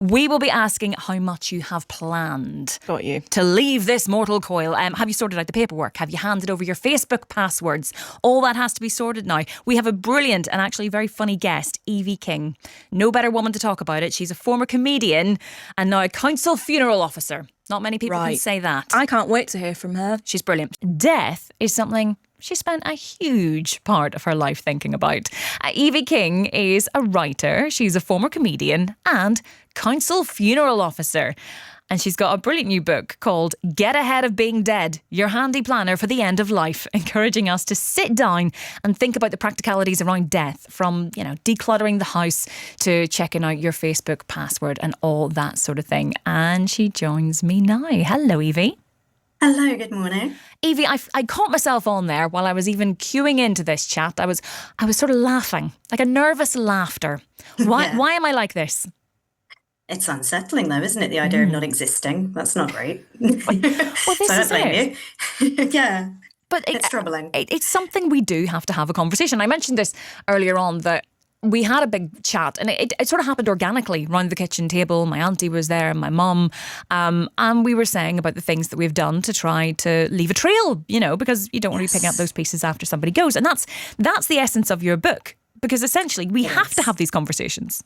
We will be asking how much you have planned. Got you. To leave this mortal coil. Have you sorted out the paperwork? Have you handed over your Facebook passwords? All that has to be sorted now. We have a brilliant and actually very funny guest, Evie King. No better woman to talk about it. She's a former comedian and now a council funeral officer. Not many people can say that. I can't wait to hear from her. She's brilliant. Death is something she spent a huge part of her life thinking about. Evie King is a writer. She's a former comedian and council funeral officer. And she's got a brilliant new book called Get Ahead of Being Dead, Your Handy Planner for the End of Life, encouraging us to sit down and think about the practicalities around death, from, decluttering the house to checking out your Facebook password and all that sort of thing. And she joins me now. Hello, Evie. Hello, good morning. Evie, I caught myself on there while I was even queuing into this chat. I was sort of laughing, like a nervous laughter. Why am I like this? It's unsettling though, isn't it? The idea of not existing. That's not great. Well, this so I don't is blame you. Yeah. But it's troubling. It's something we do have to have a conversation. I mentioned this earlier on, that we had a big chat and it sort of happened organically around the kitchen table. My auntie was there and my mum. And we were saying about the things that we've done to try to leave a trail, because you don't want to be picking up those pieces after somebody goes. And that's the essence of your book, because essentially we have to have these conversations.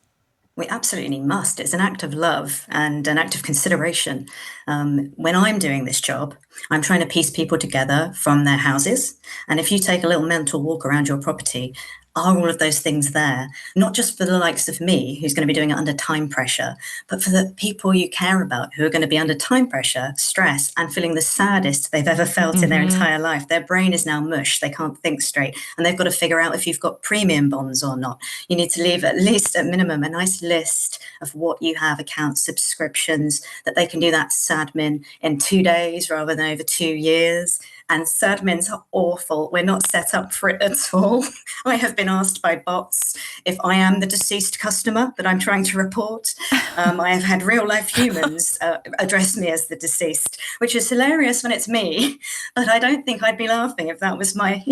We absolutely must. It's an act of love and an act of consideration. When I'm doing this job, I'm trying to piece people together from their houses. And if you take a little mental walk around your property, are all of those things there? Not just for the likes of me, who's going to be doing it under time pressure, but for the people you care about who are going to be under time pressure, stress, and feeling the saddest they've ever felt in their entire life. Their brain is now mush. They can't think straight. And they've got to figure out if you've got premium bonds or not. You need to leave at least, at minimum, a nice list of what you have, accounts, subscriptions, that they can do that sadmin in 2 days rather than over 2 years. And sadmins are awful. We're not set up for it at all. I have been asked by bots if I am the deceased customer that I'm trying to report. I have had real life humans address me as the deceased, which is hilarious when it's me. But I don't think I'd be laughing if that was my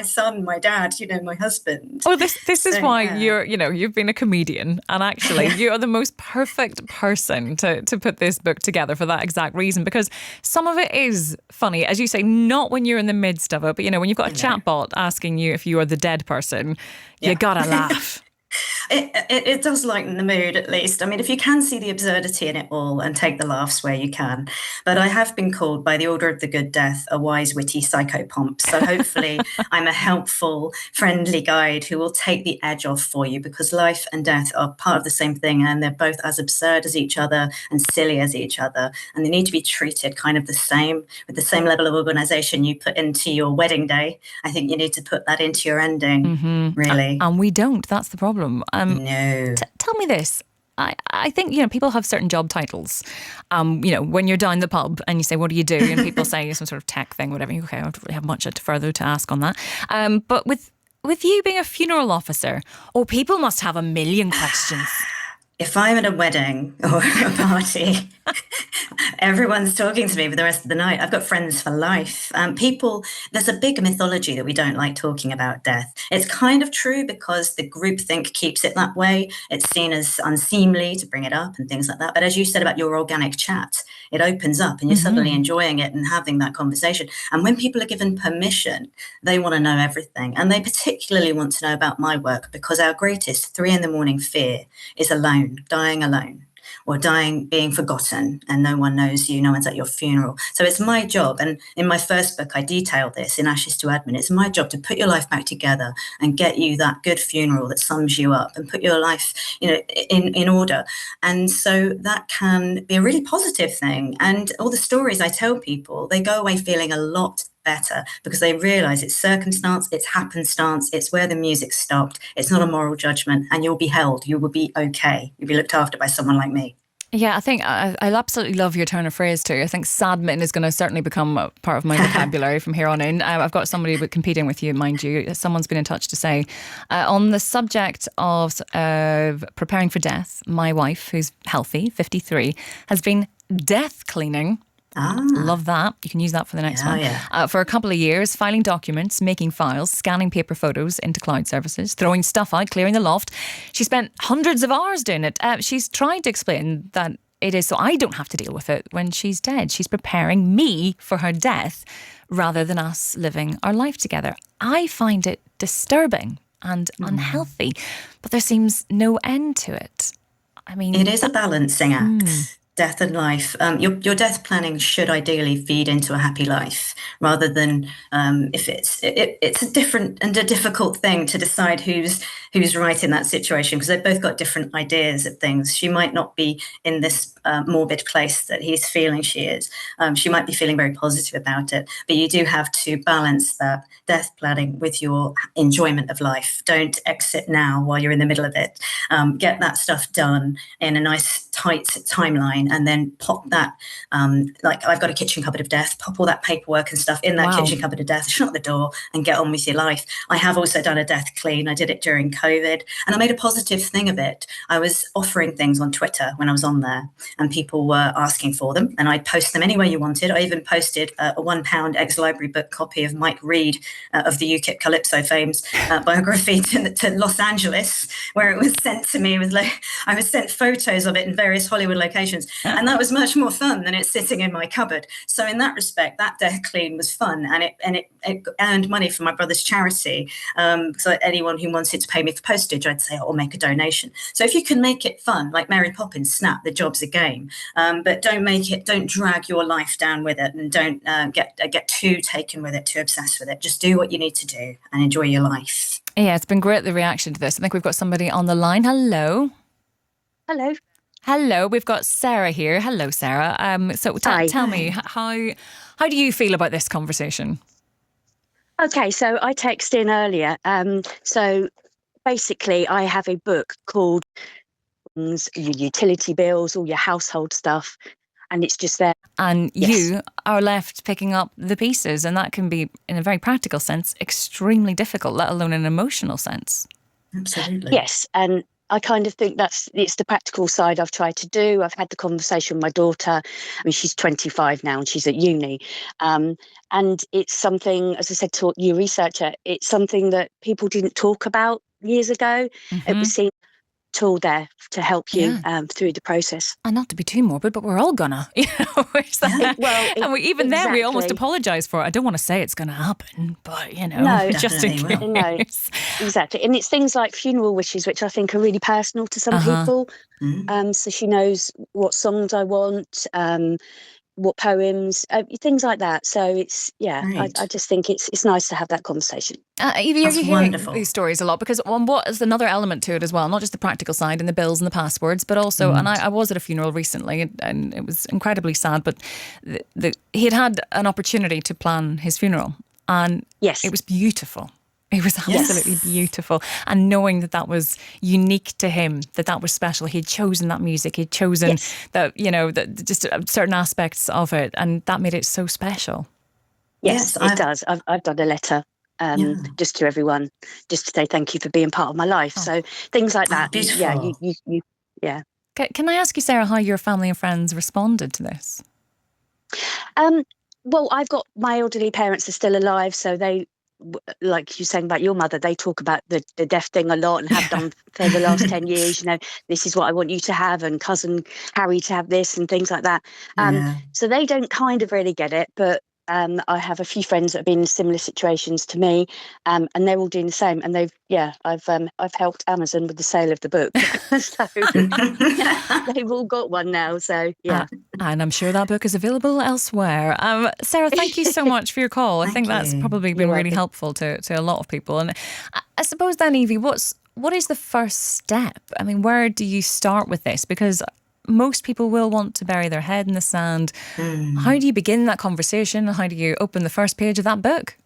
son, my dad, my husband. Well, this is why you've been a comedian, and actually you are the most perfect person to put this book together for that exact reason, because some of it is funny, as you say, not when you're in the midst of it, but when you've got a chatbot asking you if you are the dead person, you gotta laugh. It does lighten the mood, at least. I mean, if you can see the absurdity in it all and take the laughs where you can. But I have been called by the Order of the Good Death a wise, witty psychopomp. So hopefully I'm a helpful, friendly guide who will take the edge off for you, because life and death are part of the same thing, and they're both as absurd as each other and silly as each other. And they need to be treated kind of the same, with the same level of organisation you put into your wedding day. I think you need to put that into your ending, really. And we don't. That's the problem. No. Tell me this. I think, people have certain job titles. When you're down the pub and you say, what do you do? And people say some sort of tech thing, whatever. Okay, I don't really have much further to ask on that. But with you being a funeral officer, people must have a million questions. If I'm at a wedding or a party, everyone's talking to me for the rest of the night. I've got friends for life. There's a big mythology that we don't like talking about death. It's kind of true because the groupthink keeps it that way. It's seen as unseemly to bring it up and things like that. But as you said about your organic chat, it opens up and you're suddenly enjoying it and having that conversation. And when people are given permission, they want to know everything. And they particularly want to know about my work, because our greatest 3 a.m. fear is dying alone, or dying, being forgotten, and no one knows you, no one's at your funeral. So it's my job, and in my first book I detail this in Ashes to Admin, it's my job to put your life back together and get you that good funeral that sums you up and put your life in order. And so that can be a really positive thing. And all the stories I tell people, they go away feeling a lot better, because they realise it's circumstance, it's happenstance, it's where the music stopped, it's not a moral judgment, and you'll be held, you will be okay, you'll be looked after by someone like me. Yeah, I think I absolutely love your turn of phrase too. I think sadmin is going to certainly become a part of my vocabulary from here on in. I've got somebody competing with you, mind you. Someone's been in touch to say, on the subject of preparing for death, my wife, who's healthy, 53, has been death cleaning Ah, Love that. You can use that for the next yeah, one. yeah. For a couple of years, filing documents, making files, scanning paper photos into cloud services, throwing stuff out, clearing the loft. She spent hundreds of hours doing it. She's tried to explain that it is so I don't have to deal with it when she's dead. She's preparing me for her death rather than us living our life together. I find it disturbing and unhealthy, but there seems no end to it. I mean, It is a balancing act, death and life. Your death planning should ideally feed into a happy life, rather than if it's a different and a difficult thing to decide who's right in that situation, because they've both got different ideas of things. She might not be in this morbid place that he's feeling she is. She might be feeling very positive about it, but you do have to balance that death planning with your enjoyment of life. Don't exit now while you're in the middle of it. Get that stuff done in a nice tight timeline, and then pop that, like I've got a kitchen cupboard of death, pop all that paperwork and stuff in that kitchen cupboard of death, shut the door and get on with your life. I have also done a death clean. I did it during COVID, and I made a positive thing of it. I was offering things on Twitter when I was on there, and people were asking for them, and I'd post them any way you wanted. I even posted a £1 ex-library book copy of Mike Reed of the UKIP Calypso fame's biography to Los Angeles, where it was sent to me with I was sent photos of it in various Hollywood locations, and that was much more fun than it sitting in my cupboard. So in that respect, that death clean was fun, and it earned money for my brother's charity. So anyone who wanted to pay me for postage, I'd say, or make a donation. So if you can make it fun, like Mary Poppins, snap, the job's a game. But don't drag your life down with it, and don't get too taken with it, too obsessed with it. Just do what you need to do and enjoy your life. Yeah, it's been great, the reaction to this. I think we've got somebody on the line. Hello. Hello. Hello, we've got Sarah here. Hello, Sarah. So tell me, how do you feel about this conversation? Okay, so I texted in earlier. So basically, I have a book called Your Utility Bills, all your household stuff, and it's just there. And you are left picking up the pieces, and that can be, in a very practical sense, extremely difficult, let alone an emotional sense. Absolutely. Yes, and I kind of think it's the practical side I've tried to do. I've had the conversation with my daughter. I mean, she's 25 now and she's at uni. And it's something, as I said to your researcher, it's something that people didn't talk about years ago. It was seen tool there to help you through the process. And not to be too morbid, but we're all gonna, and we almost apologise for it. I don't want to say it's going to happen, but just in case. No, exactly. And it's things like funeral wishes, which I think are really personal to some people. So she knows what songs I want, what poems, things like that. So it's I just think it's nice to have that conversation. Evie, are you hearing wonderful. these stories a lot? Because what is another element to it as well? Not just the practical side and the bills and the passwords, but also, and I was at a funeral recently, and it was incredibly sad, but he had an opportunity to plan his funeral, and it was beautiful. It was absolutely beautiful. And knowing that was unique to him, that was special. He'd chosen that music. He'd chosen just certain aspects of it. And that made it so special. Yes, it does. I've done a letter just to everyone, just to say thank you for being part of my life. So things like that. Beautiful. Yeah. Can I ask you, Sarah, how your family and friends responded to this? Well, I've got my elderly parents are still alive, so they, like you saying about your mother, they talk about the deaf thing a lot and have done for the last 10 years. This is what I want you to have, and cousin Harry to have this, and things like that. So they don't kind of really get it, but I have a few friends that have been in similar situations to me, and they're all doing the same. And I've helped Amazon with the sale of the book, so they've all got one now. So and I'm sure that book is available elsewhere. Sarah, thank you so much for your call. I think that's probably been really helpful to a lot of people. And I suppose then, Evie, what is the first step? I mean, where do you start with this? Because most people will want to bury their head in the sand. How do you begin that conversation? How do you open the first page of that book?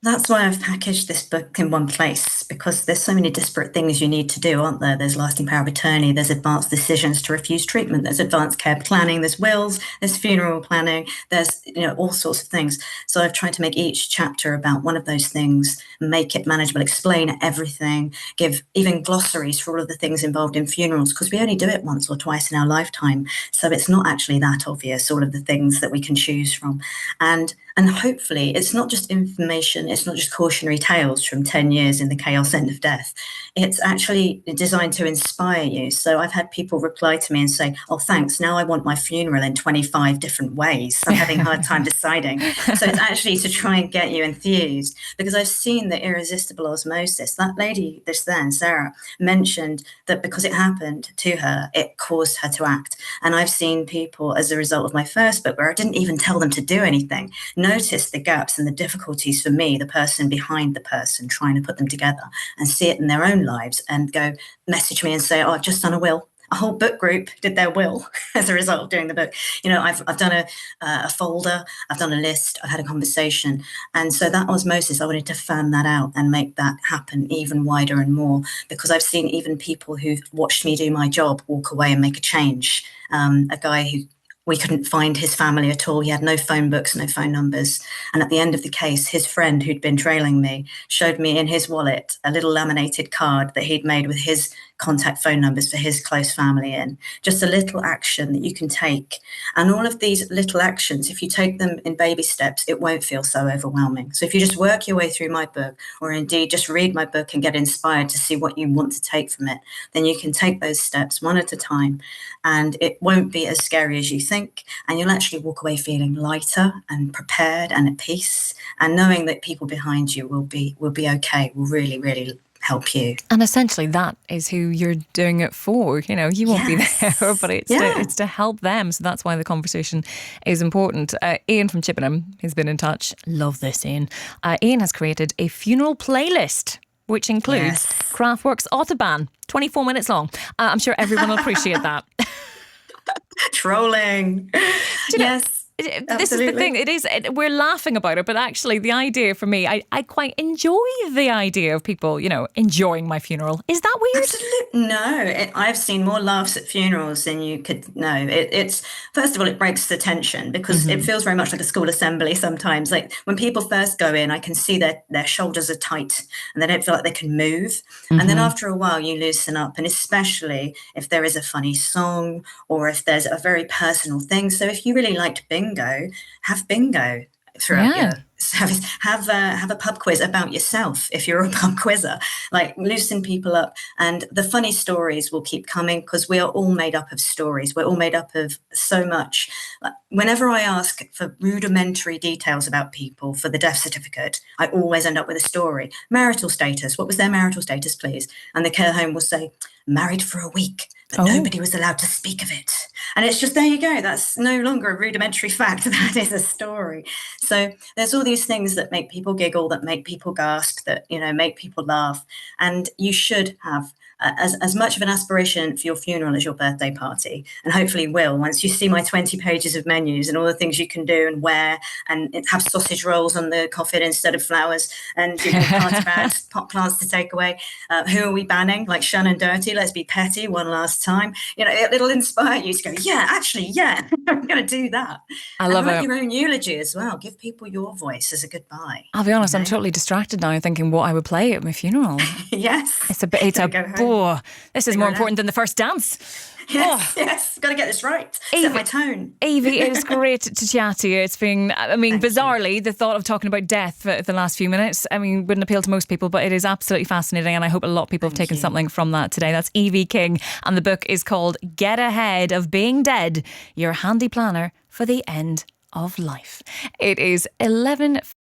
That's why I've packaged this book in one place, because there's so many disparate things you need to do, aren't there? There's lasting power of attorney, there's advanced decisions to refuse treatment, there's advanced care planning, there's wills, there's funeral planning, there's all sorts of things. So I've tried to make each chapter about one of those things, make it manageable, explain everything, give even glossaries for all of the things involved in funerals, because we only do it once or twice in our lifetime. So it's not actually that obvious, all of the things that we can choose from. And hopefully it's not just information, it's not just cautionary tales from 10 years in the chaos end of death. It's actually designed to inspire you. So I've had people reply to me and say, oh, thanks, now I want my funeral in 25 different ways. I'm having a hard time deciding. So it's actually to try and get you enthused, because I've seen the irresistible osmosis. That lady just then, Sarah, mentioned that because it happened to her, it caused her to act. And I've seen people, as a result of my first book, where I didn't even tell them to do anything, notice the gaps and the difficulties for me, the person behind the person, trying to put them together and see it in their own lives, and go message me and say, oh, I've just done a will. A whole book group did their will as a result of doing the book. I've done a folder, I've done a list, I've had a conversation. And so that osmosis, I wanted to fan that out and make that happen even wider and more, because I've seen even people who've watched me do my job walk away and make a change. A guy who, we couldn't find his family at all. He had no phone books, no phone numbers. And at the end of the case, his friend who'd been trailing me showed me in his wallet a little laminated card that he'd made with his contact phone numbers for his close family in. Just a little action that you can take. And all of these little actions, if you take them in baby steps, it won't feel so overwhelming. So if you just work your way through my book, or indeed just read my book and get inspired to see what you want to take from it, then you can take those steps one at a time, and it won't be as scary as you think. And you'll actually walk away feeling lighter and prepared and at peace, and knowing that people behind you will be okay, will really, really help you. And essentially that is who you're doing it for. You won't be there, but it's to help them. So that's why the conversation is important. Ian from Chippenham has been in touch. Love this, Ian. Ian has created a funeral playlist, which includes Kraftwerk's Autobahn, 24 minutes long. I'm sure everyone will appreciate that. Trolling. Yes. This is the thing. We're laughing about it, but actually the idea for me, I quite enjoy the idea of people, enjoying my funeral. Is that weird? Absolutely. No, I've seen more laughs at funerals than you could know. It's first of all, it breaks the tension, because it feels very much like a school assembly sometimes. Like when people first go in, I can see their shoulders are tight and they don't feel like they can move. And then after a while, you loosen up, and especially if there is a funny song or if there's a very personal thing. So if you really liked bingo, have bingo throughout your service. Have a pub quiz about yourself if you're a pub quizzer. Like, loosen people up, and the funny stories will keep coming, because we are all made up of stories. We're all made up of so much. Whenever I ask for rudimentary details about people for the death certificate, I always end up with a story. Marital status. What was their marital status, please? And the care home will say, married for a week, but nobody was allowed to speak of it. And it's just, there you go. That's no longer a rudimentary fact. That is a story. So there's all these things that make people giggle, that make people gasp, that, make people laugh. And you should have as much of an aspiration for your funeral as your birthday party, and hopefully will, once you see my 20 pages of menus and all the things you can do and wear, and have sausage rolls on the coffin instead of flowers, and party bags, pot plants to take away. Who are we banning? Like Shannon Dirty, let's be petty one last time. It'll inspire you to go, I'm going to do that. I love write your own eulogy as well. Give people your voice as a goodbye. I'll be honest, I'm totally distracted now, thinking what I would play at my funeral. Yes. This is more important than the first dance. Yes, got to get this right. Set my tone. Evie, it is great to chat to you. It's been, bizarrely, the thought of talking about death for the last few minutes, wouldn't appeal to most people, but it is absolutely fascinating, and I hope a lot of people have taken something from that today. That's Evie King, and the book is called Get Ahead of Being Dead, Your Handy Planner for the End of Life. It is 11